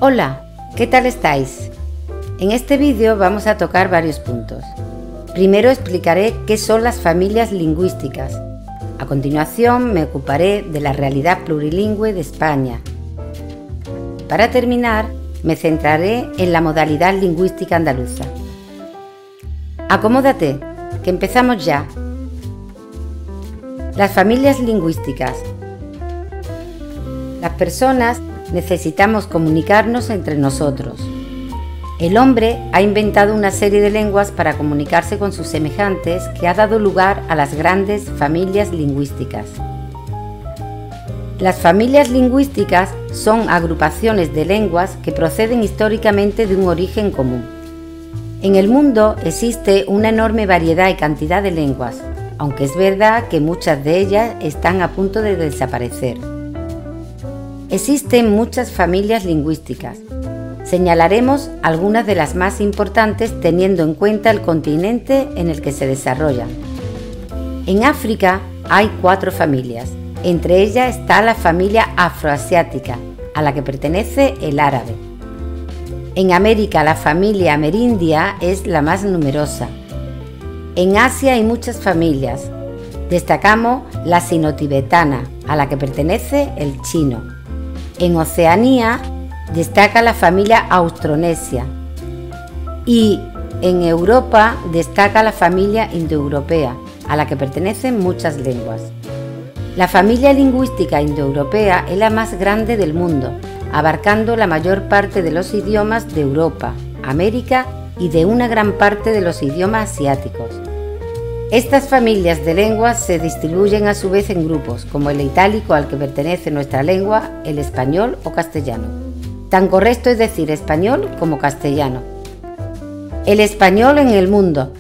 Hola, ¿qué tal estáis? En este vídeo vamos a tocar varios puntos. Primero explicaré qué son las familias lingüísticas. A continuación me ocuparé de la realidad plurilingüe de España. Para terminar, me centraré en la modalidad lingüística andaluza. Acomódate, que empezamos ya. Las familias lingüísticas. Las personas necesitamos comunicarnos entre nosotros. El hombre ha inventado una serie de lenguas para comunicarse con sus semejantes que ha dado lugar a las grandes familias lingüísticas. Las familias lingüísticas son agrupaciones de lenguas que proceden históricamente de un origen común. En el mundo existe una enorme variedad y cantidad de lenguas, aunque es verdad que muchas de ellas están a punto de desaparecer. Existen muchas familias lingüísticas. Señalaremos algunas de las más importantes teniendo en cuenta el continente en el que se desarrollan. En África hay 4 familias. Entre ellas está la familia afroasiática, a la que pertenece el árabe. En América la familia amerindia es la más numerosa. En Asia hay muchas familias. Destacamos la sino-tibetana, a la que pertenece el chino. En Oceanía destaca la familia austronesia y en Europa destaca la familia indoeuropea, a la que pertenecen muchas lenguas. La familia lingüística indoeuropea es la más grande del mundo, abarcando la mayor parte de los idiomas de Europa, América y de una gran parte de los idiomas asiáticos. Estas familias de lenguas se distribuyen a su vez en grupos, como el itálico al que pertenece nuestra lengua, el español o castellano. Tan correcto es decir español como castellano. El español en el mundo.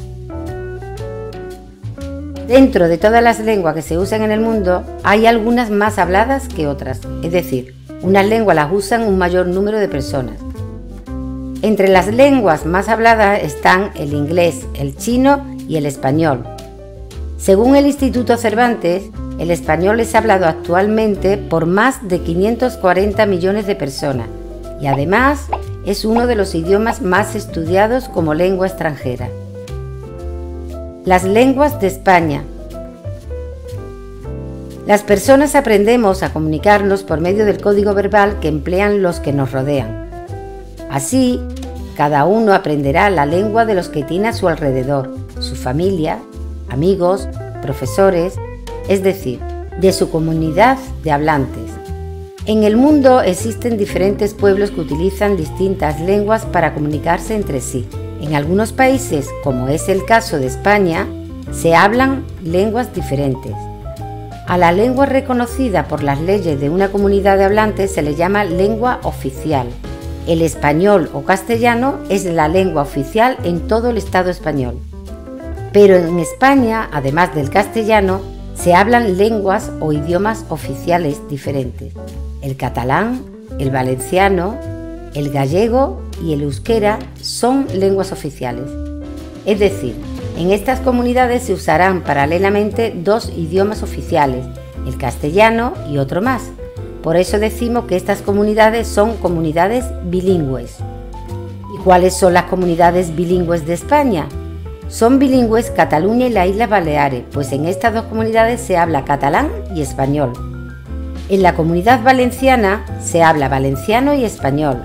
Dentro de todas las lenguas que se usan en el mundo, hay algunas más habladas que otras, es decir, unas lenguas las usan un mayor número de personas. Entre las lenguas más habladas están el inglés, el chino y el español. Según el Instituto Cervantes, el español es hablado actualmente por más de 540 millones de personas y además es uno de los idiomas más estudiados como lengua extranjera. Las lenguas de España. Las personas aprendemos a comunicarnos por medio del código verbal que emplean los que nos rodean. Así, cada uno aprenderá la lengua de los que tiene a su alrededor, su familia, amigos, profesores, es decir, de su comunidad de hablantes. En el mundo existen diferentes pueblos que utilizan distintas lenguas para comunicarse entre sí. En algunos países, como es el caso de España, se hablan lenguas diferentes. A la lengua reconocida por las leyes de una comunidad de hablantes se le llama lengua oficial. El español o castellano es la lengua oficial en todo el Estado español. Pero en España, además del castellano, se hablan lenguas o idiomas oficiales diferentes. El catalán, el valenciano, el gallego y el euskera son lenguas oficiales. Es decir, en estas comunidades se usarán paralelamente 2 idiomas oficiales, el castellano y otro más. Por eso decimos que estas comunidades son comunidades bilingües. ¿Y cuáles son las comunidades bilingües de España? Son bilingües Cataluña y las Islas Baleares, pues en estas 2 comunidades se habla catalán y español. En la Comunidad Valenciana se habla valenciano y español.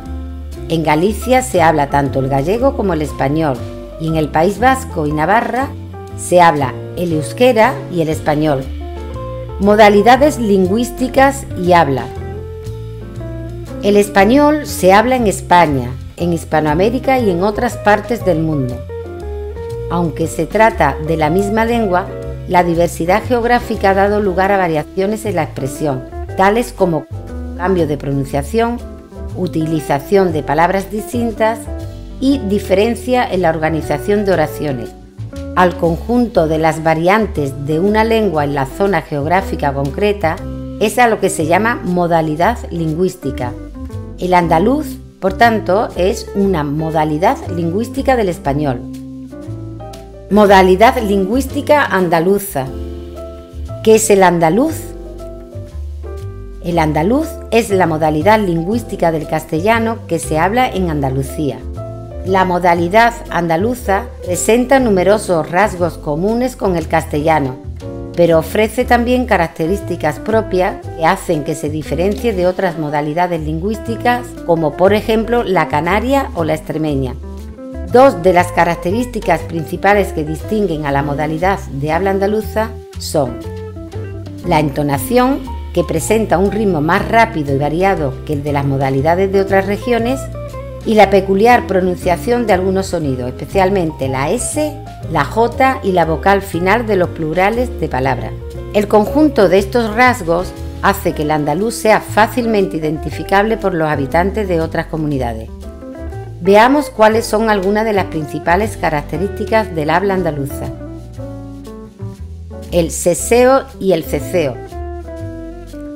En Galicia se habla tanto el gallego como el español y en el País Vasco y Navarra se habla el euskera y el español. Modalidades lingüísticas y habla. El español se habla en España, en Hispanoamérica y en otras partes del mundo. Aunque se trata de la misma lengua, la diversidad geográfica ha dado lugar a variaciones en la expresión, tales como cambio de pronunciación, utilización de palabras distintas y diferencia en la organización de oraciones. Al conjunto de las variantes de una lengua en la zona geográfica concreta es a lo que se llama modalidad lingüística. El andaluz, por tanto, es una modalidad lingüística del español. Modalidad lingüística andaluza. ¿Qué es el andaluz? El andaluz es la modalidad lingüística del castellano que se habla en Andalucía. La modalidad andaluza presenta numerosos rasgos comunes con el castellano, pero ofrece también características propias que hacen que se diferencie de otras modalidades lingüísticas, como por ejemplo la canaria o la extremeña. Dos de las características principales que distinguen a la modalidad de habla andaluza son la entonación, que presenta un ritmo más rápido y variado que el de las modalidades de otras regiones, y la peculiar pronunciación de algunos sonidos, especialmente la S, la J y la vocal final de los plurales de palabras. El conjunto de estos rasgos hace que el andaluz sea fácilmente identificable por los habitantes de otras comunidades. Veamos cuáles son algunas de las principales características del habla andaluza. El seseo y el ceceo.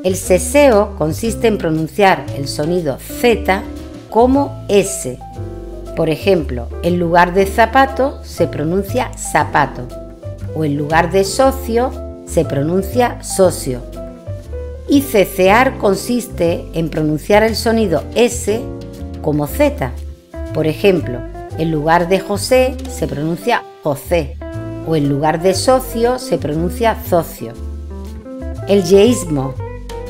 El seseo consiste en pronunciar el sonido Z como S. Por ejemplo, en lugar de zapato se pronuncia zapato, o en lugar de socio se pronuncia socio. Y cecear consiste en pronunciar el sonido S como Z. Por ejemplo, en lugar de José se pronuncia José, o en lugar de socio se pronuncia socio. El yeísmo.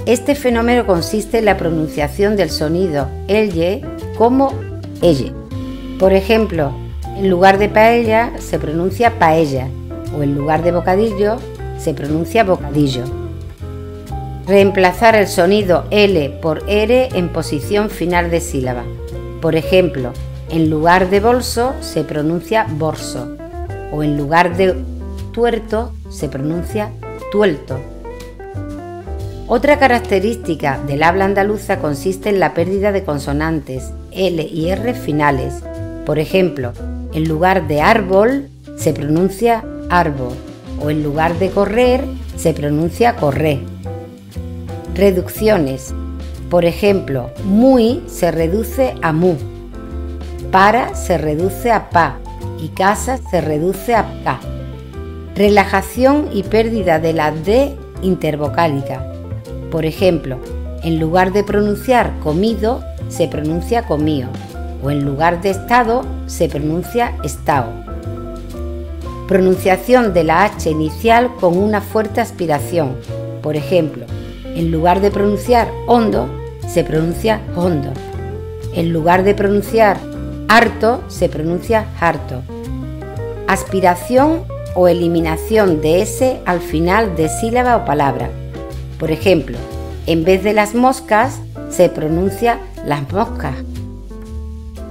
Este fenómeno consiste en la pronunciación del sonido elle como elle. Por ejemplo, en lugar de paella se pronuncia paella, o en lugar de bocadillo se pronuncia bocadillo. Reemplazar el sonido L por R en posición final de sílaba. Por ejemplo, en lugar de bolso se pronuncia borso, o en lugar de tuerto se pronuncia tuelto. Otra característica del habla andaluza consiste en la pérdida de consonantes L y R finales. Por ejemplo, en lugar de árbol se pronuncia árbol, o en lugar de correr se pronuncia correr. Reducciones. Por ejemplo, muy se reduce a mu, para se reduce a pa y casa se reduce a ca. Relajación y pérdida de la D intervocálica. Por ejemplo, en lugar de pronunciar comido se pronuncia comío, o en lugar de estado se pronuncia estao. Pronunciación de la H inicial con una fuerte aspiración. Por ejemplo, en lugar de pronunciar hondo se pronuncia hondo. En lugar de pronunciar harto se pronuncia harto. Aspiración o eliminación de S al final de sílaba o palabra. Por ejemplo, en vez de las moscas se pronuncia las moscas.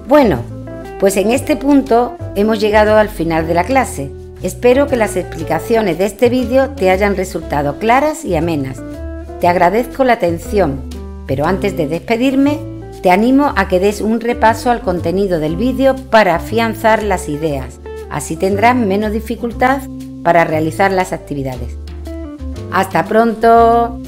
Bueno, pues en este punto hemos llegado al final de la clase. Espero que las explicaciones de este vídeo te hayan resultado claras y amenas. Te agradezco la atención, pero antes de despedirme, te animo a que des un repaso al contenido del vídeo para afianzar las ideas. Así tendrás menos dificultad para realizar las actividades. ¡Hasta pronto!